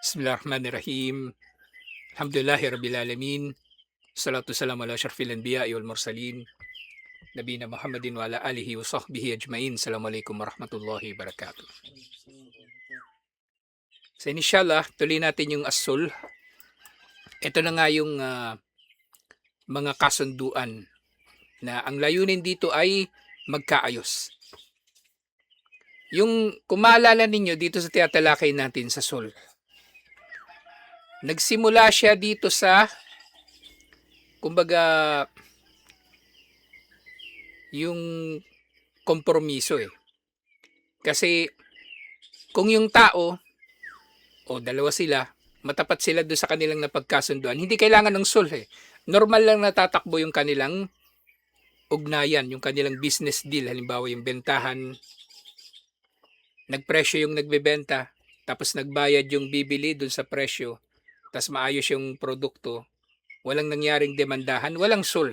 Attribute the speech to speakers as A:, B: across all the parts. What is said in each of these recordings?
A: Bismillahirrahmanirrahim. Alhamdulillahi rabbil alamin. Salatu salam ala syarfil anbiya'i wal mursalin. Nabina Muhammadin wa ala alihi wa sahbihi ajmain. Assalamualaikum warahmatullahi wabarakatuh. So inshallah, tuloy natin yung asul. Ito na nga yung mga kasunduan na ang layunin dito ay magkaayos. Yung kung maalala ninyo dito sa tinatalakay natin sa sul, nagsimula siya dito sa kumbaga yung kompromiso Kasi kung yung tao o dalawa sila, matapat sila doon sa kanilang napagkasunduan, hindi kailangan ng sul Normal lang natatakbo yung kanilang ugnayan, yung kanilang business deal. Halimbawa yung bentahan, nagpresyo yung nagbebenta, tapos nagbayad yung bibili doon sa presyo, tapos maayos yung produkto, walang nangyaring demandahan, walang sul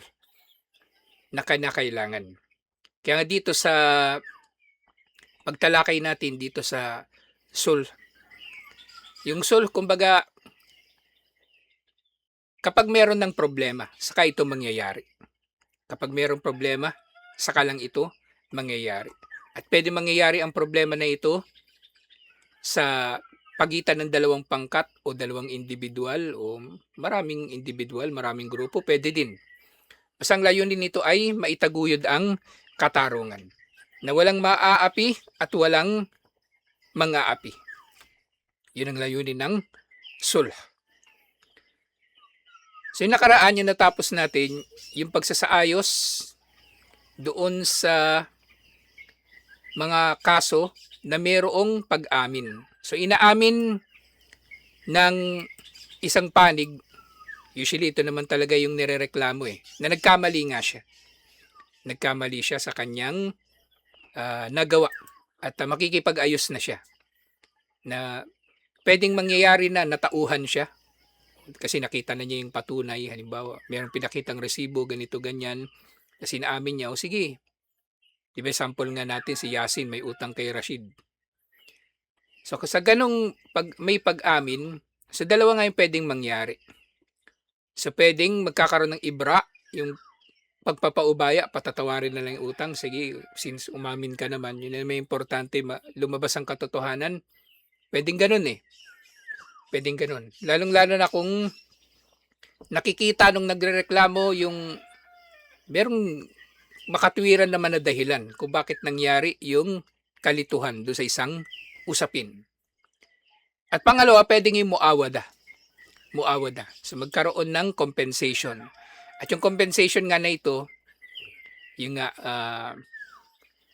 A: na kailangan. Kaya nga dito sa pagtalakay natin dito sa sul, yung sul, kumbaga, kapag meron ng problema, saka ito mangyayari. Kapag merong problema, saka lang ito mangyayari. At pwede mangyayari ang problema na ito sa pagitan ng dalawang pangkat o dalawang individual o maraming individual, maraming grupo, pwede din. Basta ang layunin nito ay maitaguyod ang katarungan na walang maaapi at walang mangaapi. Yun ang layunin ng sulh. So yung nakaraan yung natapos natin, yung pagsasaayos doon sa mga kaso na mayroong pag-amin. So inaamin ng isang panig, usually ito naman talaga yung nirereklamo na nagkamali nga siya. Nagkamali siya sa kanyang nagawa at makikipag-ayos na siya. Na pwedeng mangyayari na natauhan siya kasi nakita na niya yung patunay. Halimbawa, mayroong pinakitang resibo, ganito, ganyan. Kasi naamin niya, o sige, diba sample nga natin si Yasin may utang kay Rashid. So sa ganong may pag-amin, sa dalawa nga yung pwedeng mangyari. So pwedeng magkakaroon ng ibra, yung pagpapaubaya, patatawarin na lang yung utang. Sige, since umamin ka naman, yun na may importante, lumabas ang katotohanan. Pwedeng ganun Pwedeng ganun. Lalong-lalo na kung nakikita nung nagrereklamo yung merong makatwiran naman na dahilan kung bakit nangyari yung kalituhan doon sa isang usapin. At pangalawa, pwedeng yung muawada. So magkaroon ng compensation. At yung compensation nga na ito, yung nga,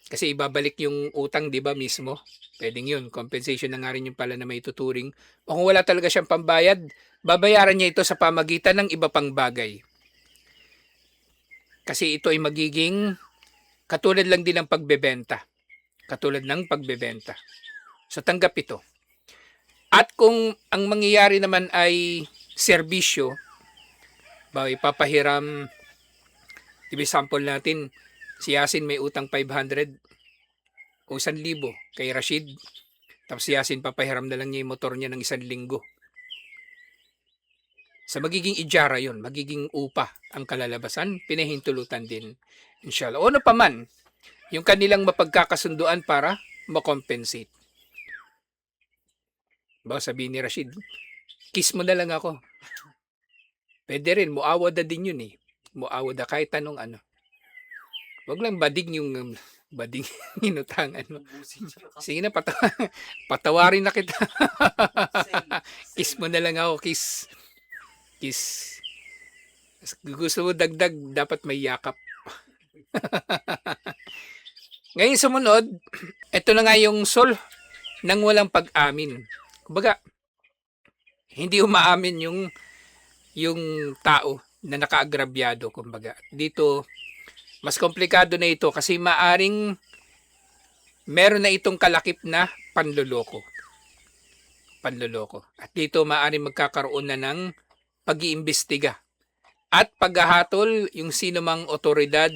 A: kasi ibabalik yung utang, di ba mismo? Pwedeng yun. Compensation na nga rin yung pala na may tuturing. O kung wala talaga siyang pambayad, babayaran niya ito sa pamagitan ng iba pang bagay. Kasi ito ay magiging katulad lang din ng pagbebenta. Katulad ng pagbebenta. So tanggap ito. At kung ang mangyayari naman ay serbisyo, ipapahiram, diba sample natin, si Yasin may utang 500 o 1,000 kay Rashid, tapos si Yasin papahiram na lang niya yung motor niya ng 1 linggo. Sa magiging ijara yon, magiging upa ang kalalabasan, pinahintulutan din, inshallah. O ano pa man, yung kanilang mapagkakasunduan para makompensate. Sabihin ni Rashid, kiss mo na lang ako. Pwede rin, muawada din yun Muawada kahit anong ano. Wag lang bading yung bading inutangan mo. Sige na, patawarin na kita. Kiss mo na lang ako, kiss. Kiss. Gusto mo dagdag, dapat may yakap. Ngayon sumunod, ito na nga yung sul ng walang pag-amin. Kumbaga, hindi umaamin yung tao na nakaagrabyado, kumbaga. Dito, mas komplikado na ito kasi maaring meron na itong kalakip na panloloko. At dito maaring magkakaroon na ng pag-iimbestiga at paghahatol yung sino mang otoridad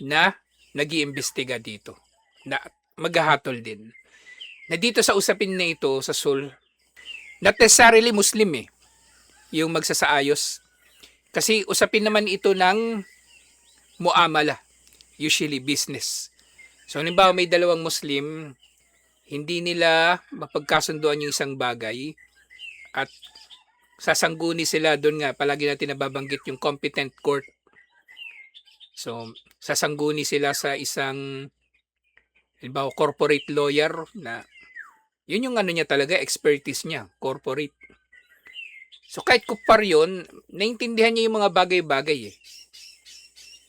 A: na nag-iimbestiga dito. Na maghahatol din. Na dito sa usapin na ito, sa sul, Not necessarily Muslim yung magsasaayos. Kasi usapin naman ito ng muamala, usually business. So halimbawa may dalawang Muslim, hindi nila mapagkasunduan yung isang bagay at sasangguni sila doon nga, palagi natin nababanggit yung competent court. So sasangguni sila sa isang halimbawa corporate lawyer na yun yung ano niya talaga, expertise niya, corporate. So kahit kupar yun, naintindihan niya yung mga bagay-bagay.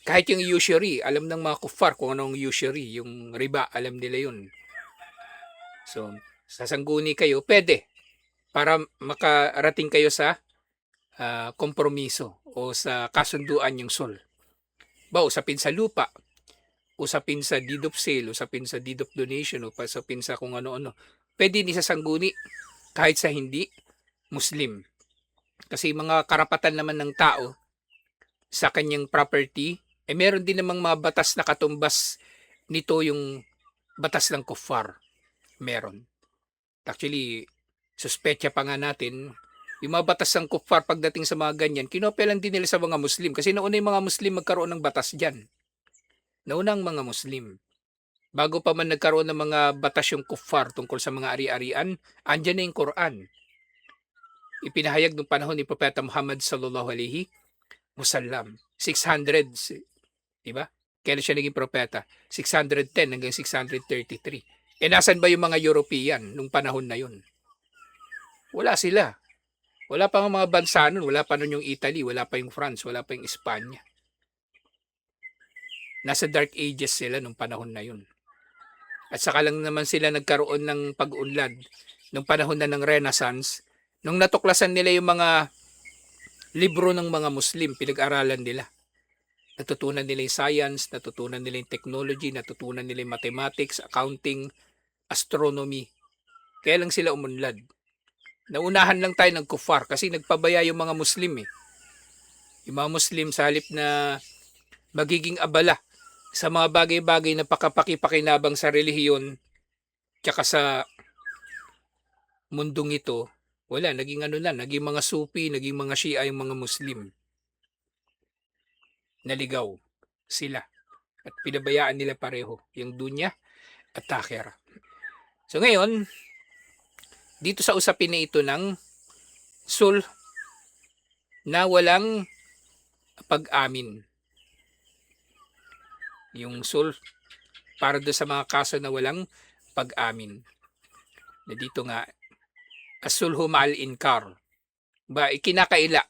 A: Kahit yung usury, alam ng mga kuffar kung anong usury, yung riba, alam nila yun. So, sasangguni kayo, pwede, para makarating kayo sa kompromiso o sa kasunduan yung sol. Ba, usapin sa lupa, usapin sa deed of sale, usapin sa deed of donation, o usapin sa kung ano-ano. Pwede ni sasangguni kahit sa hindi Muslim. Kasi mga karapatan naman ng tao sa kanyang property, meron din namang mga batas na katumbas nito yung batas ng kuffar. Meron. Actually, suspecha pa nga natin, yung mga batas ng kuffar pagdating sa mga ganyan, kinopelan din nila sa mga Muslim. Kasi nauna yung mga Muslim magkaroon ng batas dyan. Nauna ang mga Muslim. Bago pa man nagkaroon ng mga batas yung kuffar tungkol sa mga ari-arian, andyan na yung Quran. Ipinahayag noong panahon ni Propeta Muhammad sallallahu alaihi wasallam. 600, diba? Kailan siya naging propeta? 610 hanggang 633. Nasan ba yung mga European nung panahon na yun? Wala sila. Wala pa mga bansa nun. Wala pa nun yung Italy, wala pa yung France, wala pa yung Espanya. Nasa dark ages sila nung panahon na yun. At saka lang naman sila nagkaroon ng pag-unlad nung panahon na ng Renaissance. Nung natuklasan nila yung mga libro ng mga Muslim, pinag-aralan nila. Natutunan nila yung science, natutunan nila yung technology, natutunan nila yung mathematics, accounting, astronomy. Kaya lang sila umunlad. Naunahan lang tayo ng kuffar kasi nagpabaya yung mga Muslim. Yung mga Muslim sa halip na magiging abala sa mga bagay-bagay na pakapakipakinabang sa relihiyon tsaka sa mundong ito, wala, naging ano na, naging mga Sufi, naging mga Shia yung mga Muslim. Naligaw sila at pinabayaan nila pareho yung dunya at akhirah. So ngayon, dito sa usapin na ito ng sulh na walang pag-amin. Yung sulh para do sa mga kaso na walang pag-amin. Na dito nga, as-sulhu ma'al inkar. Ba, ikinakaila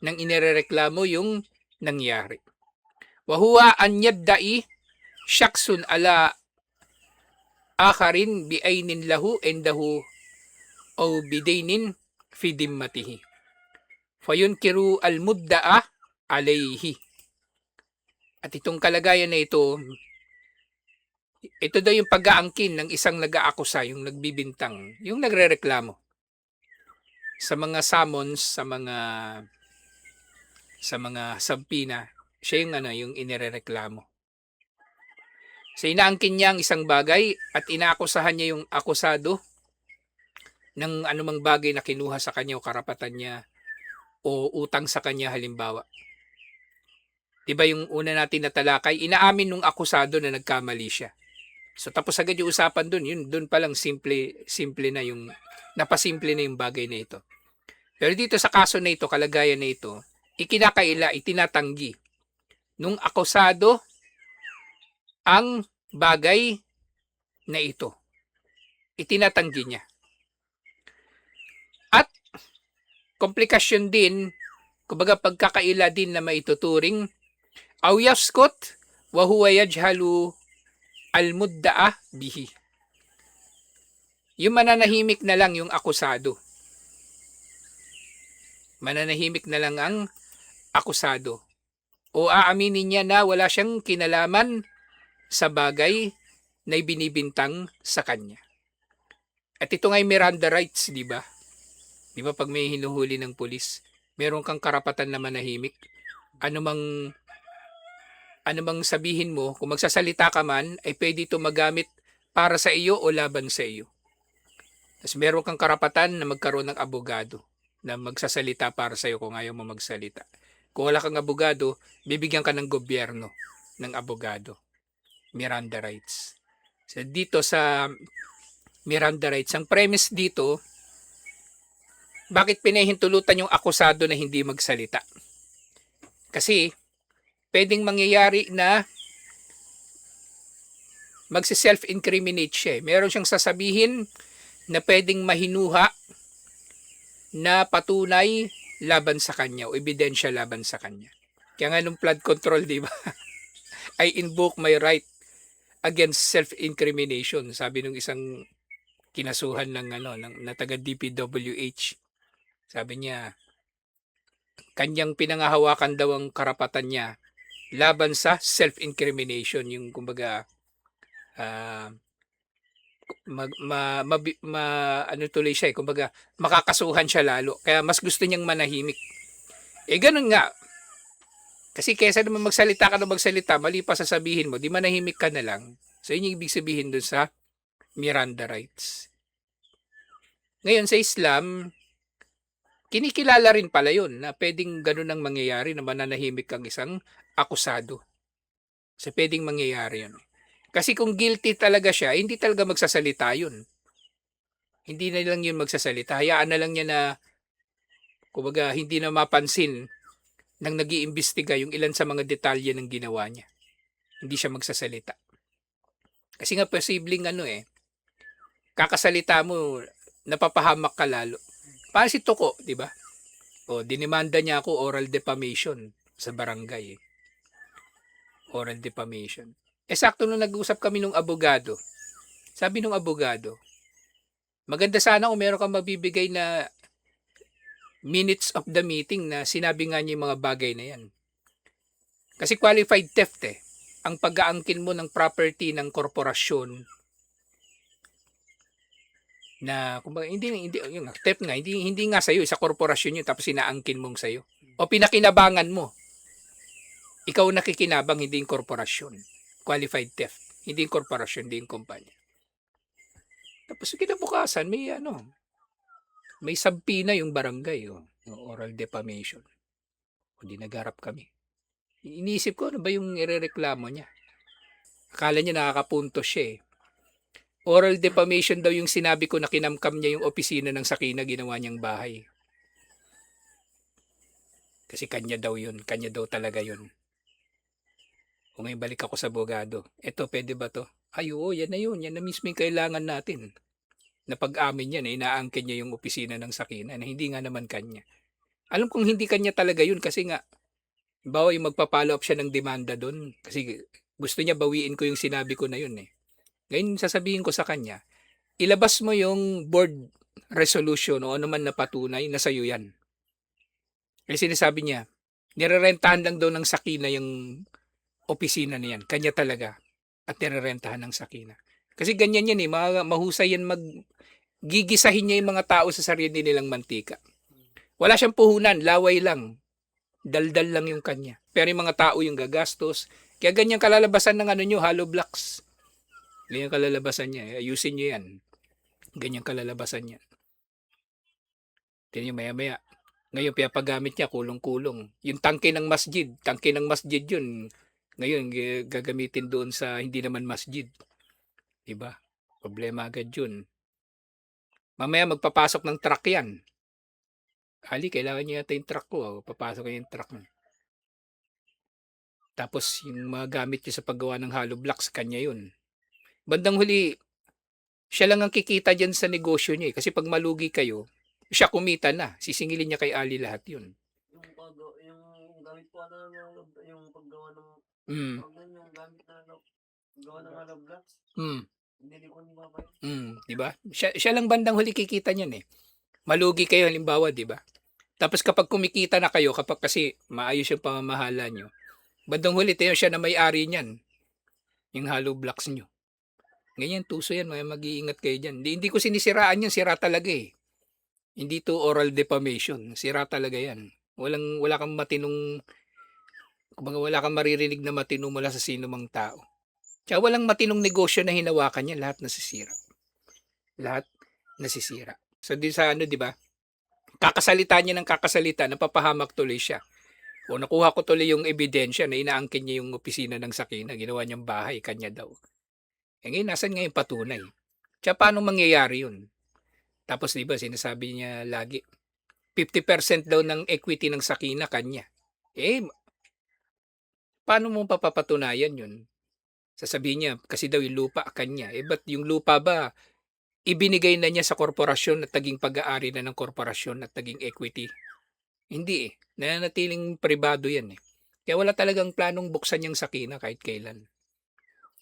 A: ng inirereklamo yung nangyari. Wa huwa an yaddai syaksun ala akharin bi'aynin lahu endahu o bidainin fi dimmatihi. Fayunkiru al-mudda'a alayhi. At itong kalagayan na ito daw yung pag-aangkin ng isang nag-aakusa, yung nagbibintang, yung nagrereklamo sa mga summons, sa mga sampina, siya yung yung inirereklamo. So inaangkin niya ang isang bagay at inaakusahan niya yung akusado ng anumang bagay na kinuha sa kanya o karapatan niya o utang sa kanya halimbawa. Diba yung una natin na talakay, inaamin nung akusado na nagkamali siya. So tapos agad yung usapan dun, yun dun pa lang simple na yung, napasimple na yung bagay na ito. Pero dito sa kaso na ito, kalagayan na ito, ikinakaila, itinatanggi nung akusado ang bagay na ito. Itinatanggi niya. At komplikasyon din, kumbaga pagkakaila din na maituturing, aw yaskot wa huwa yajhalu al-mudda'a bihi. Yung mananahimik na lang yung akusado. Mananahimik na lang ang akusado. O aaminin niya na wala siyang kinalaman sa bagay na ibinibintang sa kanya. At ito nga'y Miranda rights, di ba? Di ba pag may hinuhuli ng pulis, meron kang karapatan na manahimik. Ano mang sabihin mo, kung magsasalita ka man, ay pwede ito magamit para sa iyo o laban sa iyo. Tapos meron kang karapatan na magkaroon ng abogado na magsasalita para sa'yo kung ayaw mo magsalita. Kung wala kang abogado, bibigyan ka ng gobyerno ng abogado. Miranda rights. So dito sa Miranda rights, ang premise dito, bakit pinahintulutan yung akusado na hindi magsalita? Kasi pwedeng mangyayari na magsi-self-incriminate siya. Meron siyang sasabihin na pwedeng mahinuha na patunay laban sa kanya o ebidensya laban sa kanya. Kaya nga nung flood control, di ba? I invoke my right against self-incrimination. Sabi nung isang kinasuhan ng na taga DPWH. Sabi niya, kanyang pinangahawakan daw ang karapatan niya laban sa self-incrimination, yung kumbaga ah, ano tuloy siya kumbaga makakasuhan siya lalo. Kaya mas gusto niyang manahimik. Ganun nga. Kasi kaysa naman magsalita ka na magsalita, mali pa sasabihin mo, di manahimik ka na lang. So yun yung ibig sabihin dun sa Miranda rights. Ngayon sa Islam, kinikilala rin pala yun na pwedeng ganun ang mangyayari na mananahimik kang isang akusado. So pwedeng mangyayari yun. Kasi kung guilty talaga siya, hindi talaga magsasalita yun. Hindi na lang yun magsasalita. Hayaan na lang niya na, kumbaga, hindi na mapansin nang nag-iimbestiga yung ilan sa mga detalye ng ginawa niya. Hindi siya magsasalita. Kasi nga posibleng kakasalita mo, napapahamak ka lalo. Parang si Toko, di ba? O, dinimanda niya ako oral defamation sa barangay. Oral defamation. Sakto nung nag-usap kami nung abogado. Sabi nung abogado, maganda sana kung meron kang mabibigay na minutes of the meeting na sinabi nga niya yung mga bagay na yan. Kasi qualified theft ang pag-aangkin mo ng property ng korporasyon na kumbaga hindi yung theft nga hindi nga sa iyo sa korporasyon yun tapos inaangkin mong sa iyo o pinakinabangan mo. Ikaw nakikinabang, hindi yung korporasyon. Qualified theft, hindi yung korporasyon, hindi yung kumpanya. Tapos kinabukasan may sabpina yung barangay oral defamation. O di nagharap kami. Iniisip ko ano ba yung irereklamo niya. Akala niya nakakapunto siya Oral defamation daw yung sinabi ko na kinamkam niya yung opisina ng Sakina, ginawa niyang bahay. Kasi kanya daw yun. Kanya daw talaga yun. O ngayon balik ako sa abogado. Eto, pwede ba to? Ay, oo, yan na yun. Yan na mismo yung kailangan natin. Na pag-amin yan, inaangkin niya yung opisina ng Sakina na hindi nga naman kanya. Alam kong hindi kanya talaga yun kasi nga, bawa yung magpa-follow up siya ng demanda doon. Kasi gusto niya bawiin ko yung sinabi ko na yun Ngayon sasabihin ko sa kanya, ilabas mo yung board resolution o ano man na patunay na sa'yo yan. Kasi sinasabi niya, nirerentahan lang daw ng Sakina yung opisina na yan. Kanya talaga. At nirerentahan ng Sakina. Kasi ganyan yan mahusay yan gigisahin niya yung mga tao sa sarili nilang mantika. Wala siyang puhunan, laway lang. Daldal lang yung kanya. Pero yung mga tao yung gagastos. Kaya ganyan kalalabasan ng nyo, hollow blocks. Ganyan kalalabasan niya. Ayusin niyo yan. Ganyan kalalabasan niya. Tingnan niyo maya-maya. Ngayon, pinapagamit niya, kulong-kulong. Yung tangke ng masjid yun. Ngayon, gagamitin doon sa hindi naman masjid. Diba? Problema agad yun. Mamaya magpapasok ng truck yan. Ali, kailangan niya yata yung truck ko. Papasok niya yung truck niya. Tapos, yung mga gamit niya sa paggawa ng hollow blocks, kanya yun. Bandang huli, siya lang ang kikita dyan sa negosyo niya Kasi pag malugi kayo, siya kumita na. Sisingilin niya kay Ali lahat yun.
B: Yung gamit po yung paggawa ng
A: Mm.
B: yung gamit na gawa ng hollow blocks. Hindi ko ni mabay.
A: Di ba? Siya lang bandang huli kikita niyan Malugi kayo halimbawa, di ba? Tapos kapag kumikita na kayo, kapag kasi maayos yung pamamahala nyo, bandang huli tayo siya na may-ari niyan. Yung hollow blocks nyo. Ganyan, tuso yan. Mag-iingat kayo dyan. Hindi ko sinisiraan yan. Sira talaga Hindi to oral defamation. Sira talaga yan. Wala kang matinong, kumbaga wala kang maririnig na matino mula sa sino mang tao. Tsaka walang matinong negosyo na hinawakan niya. Lahat nasisira. Lahat. nasisira. So di sa ano, 'di ba? Kakasalita niya ng kakasalita, napapahamak tuloy siya. O nakuha ko tuloy yung ebidensya na inaangkin niya yung opisina ng Sakina, ginawa niyang bahay, kanya daw. Eh ngayon, nasan nga yung patunay? Tsaka paano mangyayari yun? Tapos di ba sinasabi niya lagi, 50% daw ng equity ng Sakina kanya. Eh, paano mo papapatunayan yun? Sasabihin niya, kasi daw yung lupa kanya. Eh, ba't yung lupa ba, ibinigay na niya sa korporasyon at naging pag-aari na ng korporasyon at naging equity? Hindi eh. Nananatiling pribado yan eh. Kaya wala talagang planong buksan yung Sakina kahit kailan.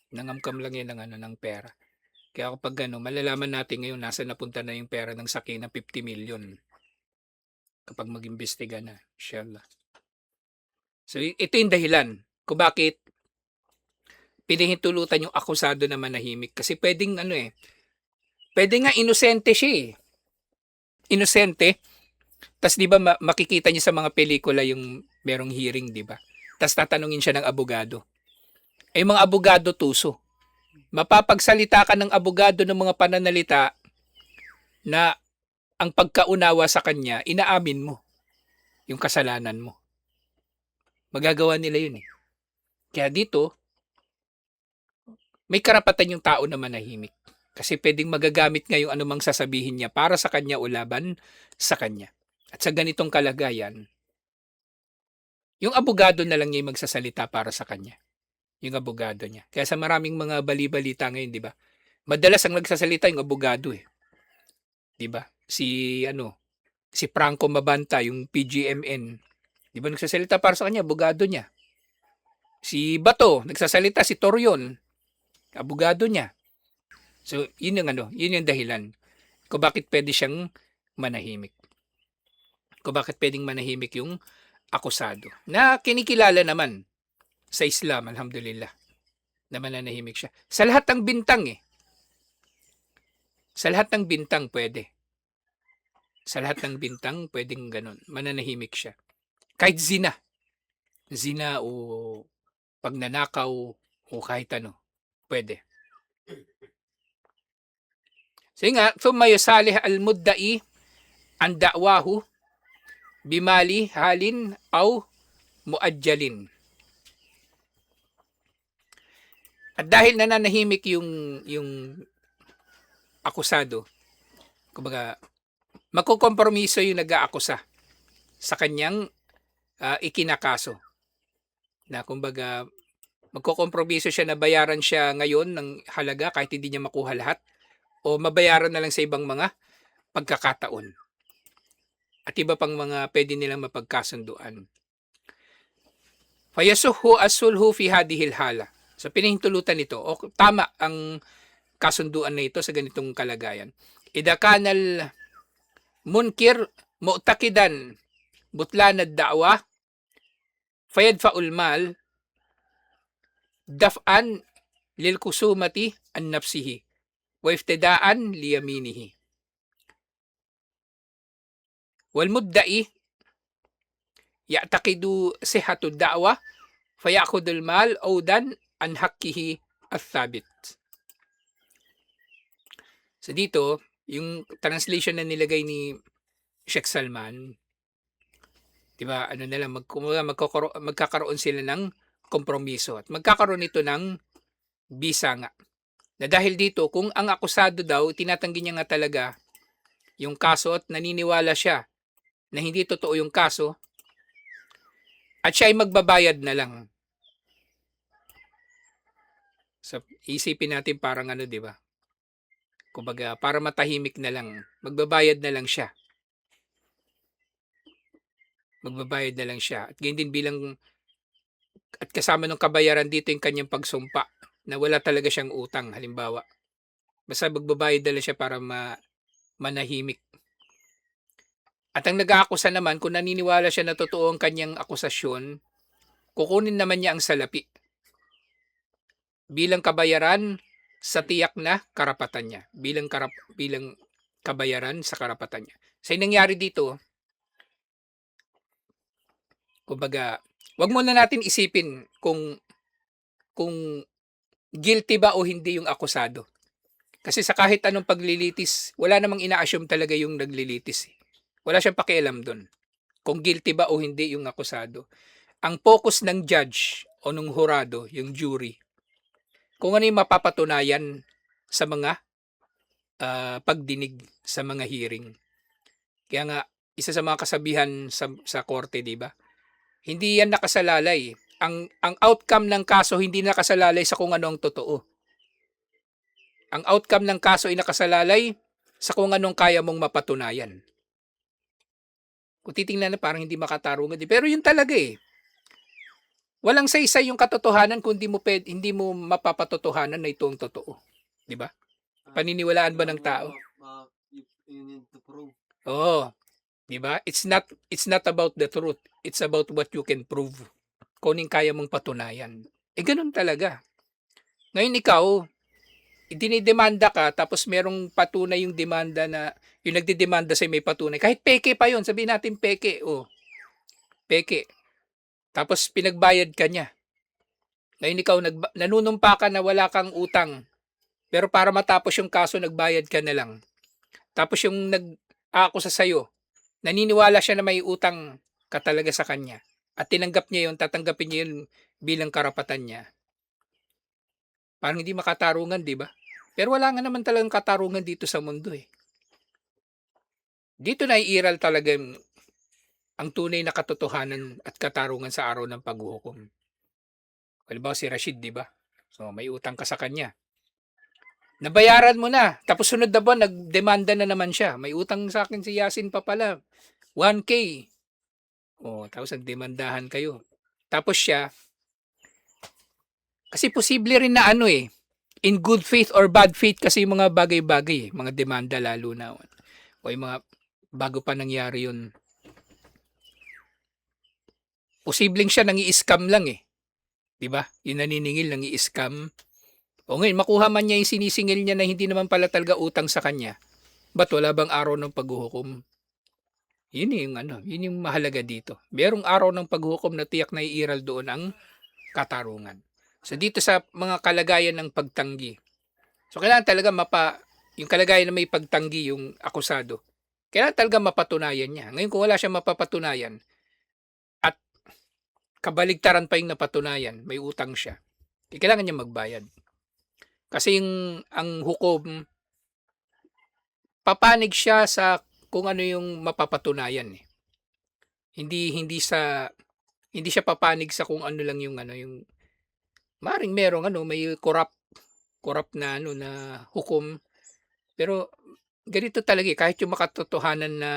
A: Nangamkam lang yan ng, ano, ng pera. Kaya kapag ano, malalaman natin ngayon nasa napunta na yung pera ng Sakina, 50 million. Kapag mag-imbestiga na, inshallah. So ito yung dahilan kung bakit pinahintulutan yung akusado na manahimik. Kasi pwedeng ano eh, pwede nga inosente siya eh. Inosente. Tas 'di ba makikita niyo sa mga pelikula yung merong hearing, 'di ba? Tas tatanungin siya ng abogado. Ay mga abogado tuso. Mapapagsalita ka ng abogado ng mga pananalita na ang pagkaunawa sa kanya, inaamin mo yung kasalanan mo. Magagawa nila yun eh. Kaya dito, may karapatan yung tao na manahimik. Kasi pwedeng magagamit nga yung anumang sasabihin niya para sa kanya o laban sa kanya. At sa ganitong kalagayan, yung abogado na lang niya yung magsasalita para sa kanya. Yung abogado niya. Kaya sa maraming mga bali-balita ngayon, di ba? Madalas ang nagsasalita yung abogado eh. Di ba? Si Franco Mabanta, yung PGMN. Di ba nagsasalita para sa kanya, abogado niya. Si Bato, nagsasalita si Torion, abogado niya. So, yun yung dahilan kung bakit pwede siyang manahimik. Kung bakit pwedeng manahimik yung akusado. Na kinikilala naman sa Islam, alhamdulillah, na mananahimik siya. Sa lahat ng bintang eh. Sa lahat ng bintang pwede. Sa lahat ng bintang pwedeng ganun. Mananahimik siya. Kahit zina. Zina o pagnanakaw o kahit ano. Pwede. So nga, thumma yusalih al-mudda'i an da'wahu bimali halin aw muajjalin. At dahil nananahimik yung akusado, kumbaga magkokompromiso yung nag-aakusa sa kanyang ikinakaso. Na kumbaga magkokompromiso siya na bayaran siya ngayon ng halaga kahit hindi niya makuha lahat o mabayaran na lang sa ibang mga pagkakataon. At iba pang mga pwede nilang mapagkasunduan. Fayasuhu as-sulhu fi hadihil hala. So pinahintulutan ito. O tama ang kasunduan na ito sa ganitong kalagayan. Ida kanal munkir mu'takidan butlan ad-da'wa fayadfa'ul mal daf'an lil kusumati an nafsihi wa iftidaan li yaminihi. Wal mudda'i ya'taqidu sihhatu da'wa fayakhudul mal audan an haqqihi at-thabit. So dito, yung translation na nilagay ni Sheikh Salman, 'di ba? Ano na lang magkakaroon sila ng kompromiso at magkakaroon ito ng bisa nga. Na dahil dito, kung ang akusado daw tinatanggi niya nga talaga yung kaso at naniniwala siya na hindi totoo yung kaso at siya ay magbabayad na lang. So, isipin natin parang ano, 'di ba? Kumbaga, para matahimik na lang, magbabayad na lang siya. Magbabayad na lang siya. At ganyan din at kasama ng kabayaran dito yung kanyang pagsumpa na wala talaga siyang utang, halimbawa. Basta magbabayad na lang siya para manahimik. At ang nag-aakusa naman, kung naniniwala siya na totoo ang kanyang akusasyon, kukunin naman niya ang salapi bilang kabayaran sa tiyak na karapatan niya. Bilang kabayaran sa karapatan niya. So, yung nangyari dito, kumbaga, wag muna natin isipin kung guilty ba o hindi yung akusado. Kasi sa kahit anong paglilitis, wala namang ina-assume talaga yung naglilitis. Eh. Wala siyang pakialam doon. Kung guilty ba o hindi yung akusado. Ang focus ng judge o ng hurado, yung jury, kung ano yung mapapatunayan sa mga pagdinig sa mga hearing. Kaya nga, isa sa mga kasabihan sa korte, di ba? Hindi yan nakasalalay. Ang outcome ng kaso hindi nakasalalay sa kung ano ang totoo. Ang outcome ng kaso ay nakasalalay sa kung anong kaya mong mapatunayan. Kung titingnan na parang hindi makatarungan. Pero yun talaga eh. Walang saysay yung katotohanan kung hindi mo mapapatotohanan na ito ang totoo. Di ba? Paniniwalaan ba ng tao?
B: You need to prove.
A: Oo. Di ba? It's not about the truth. It's about what you can prove. Kung anong kaya mong patunayan. Ganun talaga. Ngayon ikaw, dinidemanda ka, tapos merong patunay yung demanda na, yung nagdidemanda sa'yo may patunay. Kahit peke pa yun, sabihin natin peke. Peke. Tapos pinagbayad ka niya. Ngayon ikaw, nanunumpa ka na wala kang utang. Pero para matapos yung kaso, nagbayad ka na lang. Tapos yung nag-aakusa sa'yo, naniniwala siya na may utang ka talaga sa kanya. At tinanggap niya yun, tatanggapin niya yun bilang karapatan niya. Parang hindi makatarungan, di ba? Pero wala nga naman talagang katarungan dito sa mundo eh. Dito naiiral talaga ang tunay na katotohanan at katarungan sa araw ng paghuhukom. Halimbawa si Rashid, di ba? So may utang ka sa kanya. Nabayaran mo na. Tapos sunod na buwan, nagdemanda na naman siya. May utang sa akin si Yasin pa pala. 1K. Tapos nagdemandahan kayo. Tapos siya, kasi posible rin na in good faith or bad faith kasi yung mga bagay-bagay, mga demanda lalo na. O yung mga bago pa nangyari yun. Posibleng siya nangi-scam lang eh. 'Di ba? Yung naniningil nangi-scam. O ngayon, makuha man niya yung sinisingil niya na hindi naman pala talaga utang sa kanya. Ba't wala bang araw ng paghuhukom? Yun yung mahalaga dito. Merong araw ng paghuhukom na tiyak na iiral doon ang katarungan. So dito sa mga kalagayan ng pagtanggi. So kailangan talaga yung kalagayan na may pagtanggi yung akusado. Kailangan talaga mapatunayan niya. Ngayon kung wala siyang mapapatunayan at kabaligtaran pa yung napatunayan, may utang siya, kailangan niya magbayad. Kasi ang hukom, papanig siya sa kung ano yung mapapatunayan eh. Hindi siya papanig sa kung ano lang yung maring merong may corrupt na na hukom. Pero ganito talaga eh, kahit yung makatotohanan na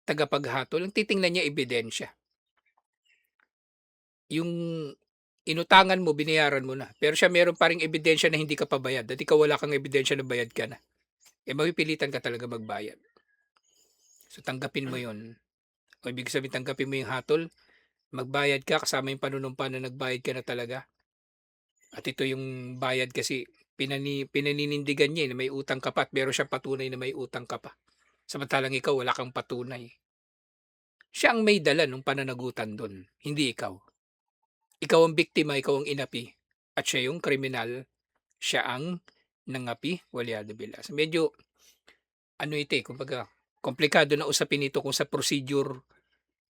A: tagapaghatol, ang titingnan niya ebidensya. Yung inutangan mo, binayaran mo na. Pero siya meron pa ring ebidensya na hindi ka pa bayad. At ikaw wala kang ebidensya na bayad ka na. Mapipilitan ka talaga magbayad. So tanggapin mo yon. O ibig sabihin tanggapin mo yung hatol, magbayad ka kasama yung panunumpa na nagbayad ka na talaga. At ito yung bayad kasi pinaninindigan niya na may utang ka pa at meron siyang patunay na may utang ka pa. Samantalang ikaw wala kang patunay. Siya ang may dala ng pananagutan doon, hindi ikaw. Ikaw ang biktima, ikaw ang inapi. At siya yung kriminal, siya ang nangapi, walyado bilas. Medyo, kumbaga, komplikado na usapin ito kung sa procedure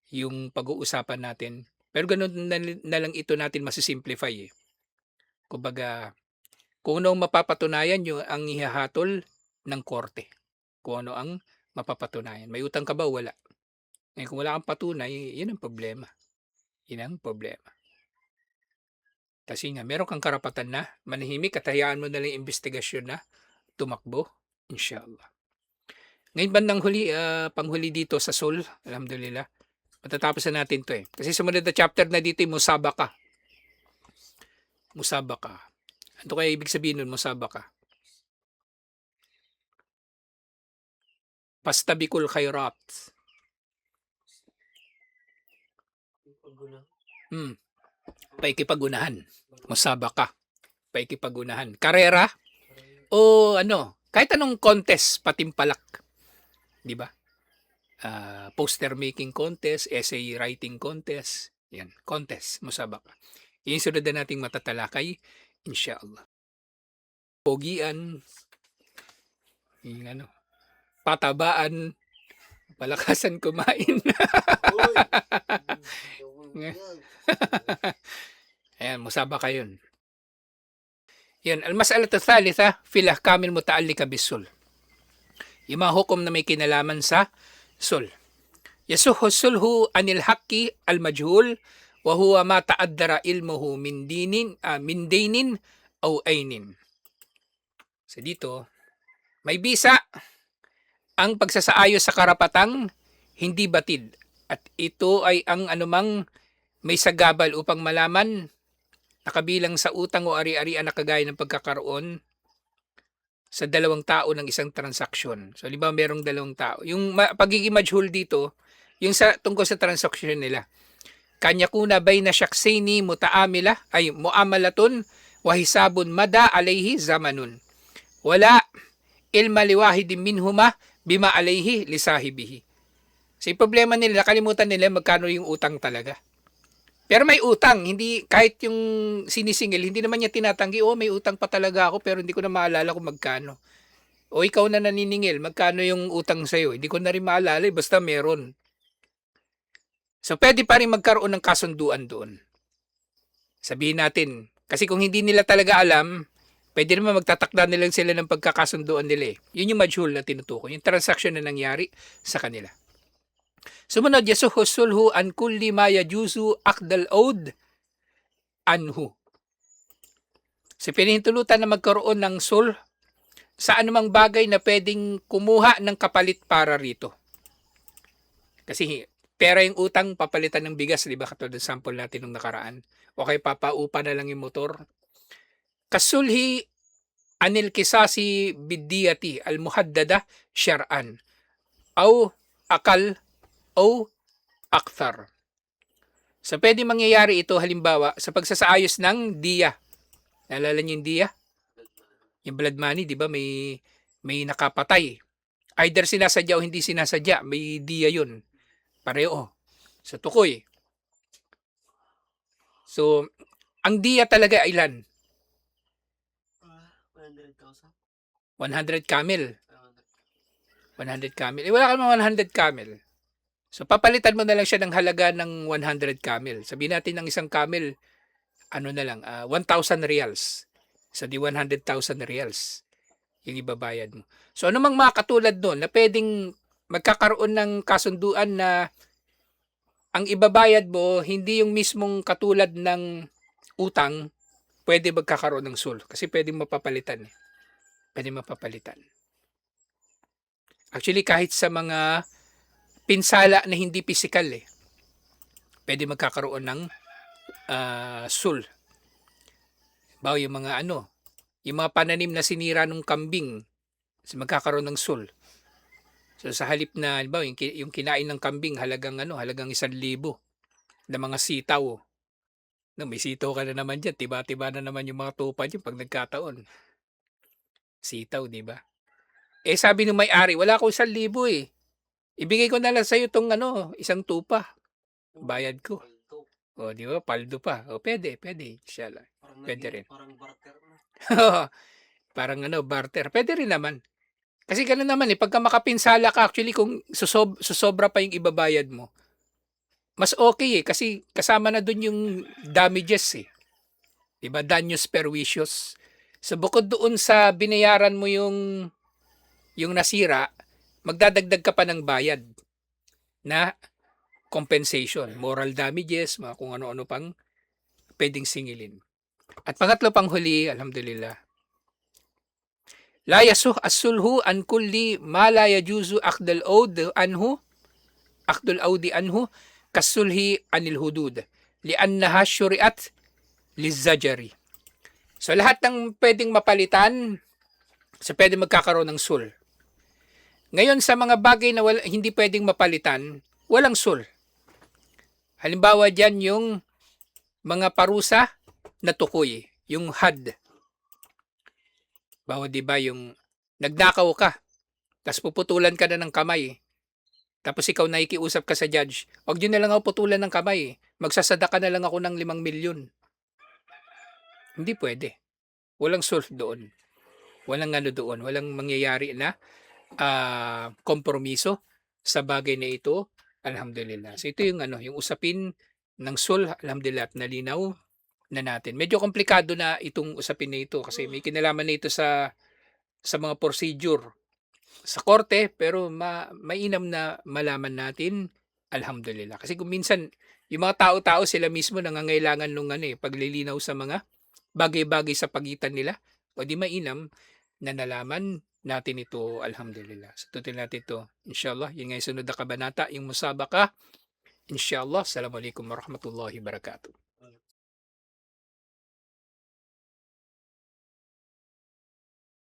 A: yung pag-uusapan natin. Pero ganun na lang ito natin masisimplify eh. Kumbaga, kung ano ang mapapatunayan yung ang ihahatol ng korte. Kung ano ang mapapatunayan. May utang ka ba? Wala. Kung wala kang patunay, yun ang problema. Yun ang problema. Kasi nga, meron kang karapatan na manahimik at hayaan mo na lang investigasyon na tumakbo, inshallah. Ngayon bandang huli, panghuli dito sa Soul, alhamdulillah, matatapos na natin to eh. Kasi sumunod na chapter na dito yung musabaka. Musabaka. Ano kaya ibig sabihin nun, musabaka? Pastabikul khairat. Paikipagunahan. Musabaka. Paikipagunahan. Karera o kahit anong contest, patimpalak. 'Di ba? Poster making contest, essay writing contest, yan, contest, musabaka. Yung sunod na nating matatalakay, inshallah. Pogian, Yung ano, patabaan, palakasan kumain.
B: Uy!
A: Ayan, musabaka yun. Yan, al-mas'alatu thalitha fil ahkamil muta'allika bis-sul. Yung mga hukom na may kinalaman sa sul. Yasuhu sulhu anil haqqi al-majhul wa huwa ma ta'addara ilmuhu min dinin aw ainin. So dito, may bisa ang pagsasaayos sa karapatang hindi batid at ito ay ang anumang may sagabal upang malaman nakabilang sa utang o ari-arian na kagaya ng pagkakaroon sa dalawang tao ng isang transaksyon. So, halimbawa, merong dalawang tao. Yung pagiging majhul dito, yung sa, tungkol sa transaksyon nila. Kanyakuna bayna shakhsaini mutaamila ay muamalatun wa hisabun mada alayhi zamanun. Wala ilma liwahidin minhuma bima alayhi lisahibihi. So, yung problema nila, nakalimutan nila magkano yung utang talaga. Pero may utang, hindi kahit yung sinisingil, hindi naman niya tinatanggi, oh may utang pa talaga ako pero hindi ko na maalala kung magkano. O ikaw na naniningil, magkano yung utang sa'yo? Hindi ko na rin maalala, basta meron. So pwede pa rin magkaroon ng kasunduan doon. Sabihin natin, kasi kung hindi nila talaga alam, pwede naman magtatakda nilang sila ng pagkakasunduan nila eh. Yun yung majhul na tinutukoy, yung transaction na nangyari sa kanila. Sumunod, yasuhu sulhu an kulli ma yajuzu akdal od anhu. So, pinahintulutan na magkaroon ng sul sa anumang bagay na pwedeng kumuha ng kapalit para rito. Kasi pera yung utang, papalitan ng bigas, di ba? Katulad ng sample natin nung nakaraan. O kaya papaupa na lang yung motor. Kasulhi anil kisasi bidiyati al-muhaddada syar'an. Aw akal o akthar. So, pwede mangyayari ito halimbawa sa pagsasaayos ng diya. Naalala niyo yung diya? Yung blood money, di ba? May nakapatay. Either sinasadya o hindi sinasadya, may diya yun. Pareho. Sa tukoy. So, ang diya talaga ay ilan?
B: 100,000.
A: 100 camel. 100 camel. Eh, wala ka naman 100 camel. So, papalitan mo na lang siya ng halaga ng 100 camel. Sabihin natin ng isang camel, ano na lang, 1,000 reals. So, di 100,000 reals yung ibabayad mo. So, ano mang mga katulad doon na pwedeng magkakaroon ng kasunduan na ang ibabayad mo, hindi yung mismong katulad ng utang, pwede magkakaroon ng sul. Kasi pwedeng mapapalitan. Pwede mapapalitan. Actually, kahit sa mga pinsala na hindi pisikal pwede magkakaroon ng sul. Bawo yung mga yung mga pananim na sinira ng kambing, magkakaroon ng sul. So sa halip na halimbawa yung kinain ng kambing halagang 1,000 na mga sitaw. No, may sitaw ka na naman diyan, tiba-tiba na naman yung mga tupa diyan pag nagkataon. Sitaw, di ba? Eh sabi ng may-ari, wala akong 1,000 Ibigay ko na lang sa'yo itong isang tupa. Bayad ko. O, di ba? Paldo pa. O, pwede. Siya lang. Pwede rin.
B: Parang barter na.
A: Parang barter. Pwede rin naman. Kasi gano'n naman pagka makapinsala ka, actually kung susobra pa yung ibabayad mo, mas okay kasi kasama na dun yung damages Diba? Daños perjuicios. So, bukod doon sa binayaran mo yung nasira, magdadagdag ka pa ng bayad na compensation, moral damages, mga kung ano-ano pang pwedeng singilin. At pangatlo pang huli, alhamdulillah, la yasuh as-sulhu an kulli ma la yajuzu akdul audi anhu kasulhi anil hudud li'annaha syuri'at lizzajari. So lahat ng pwedeng mapalitan, pwede magkakaroon ng sul. Ngayon sa mga bagay na hindi pwedeng mapalitan, walang sul. Halimbawa dyan yung mga parusa na tukoy, yung had. Bawa diba yung nagnakaw ka, tapos puputulan ka na ng kamay. Tapos ikaw nakikiusap ka sa judge, wag nyo na lang ako putulan ng kamay. Magsasadaka na lang ako ng 5 milyon. Hindi pwede. Walang sul doon. Walang ano doon, walang mangyayari na kompromiso sa bagay na ito. Alhamdulillah. So ito yung ano, yung usapin ng sulh, alhamdulillah, at nalinaw na natin. Medyo komplikado na itong usapin na ito kasi may kinalaman na ito sa mga procedure sa korte, pero mainam na malaman natin, alhamdulillah. Kasi kung minsan yung mga tao-tao sila mismo nangangailangan nung ano paglilinaw sa mga bagay-bagay sa pagitan nila. O di mainam na nalaman natin ito, alhamdulillah. So tutuloy natin ito, inshallah. Yun nga yung sunod na kabanata, yung musabaka. Inshallah. Assalamualaikum warahmatullahi wabarakatuh.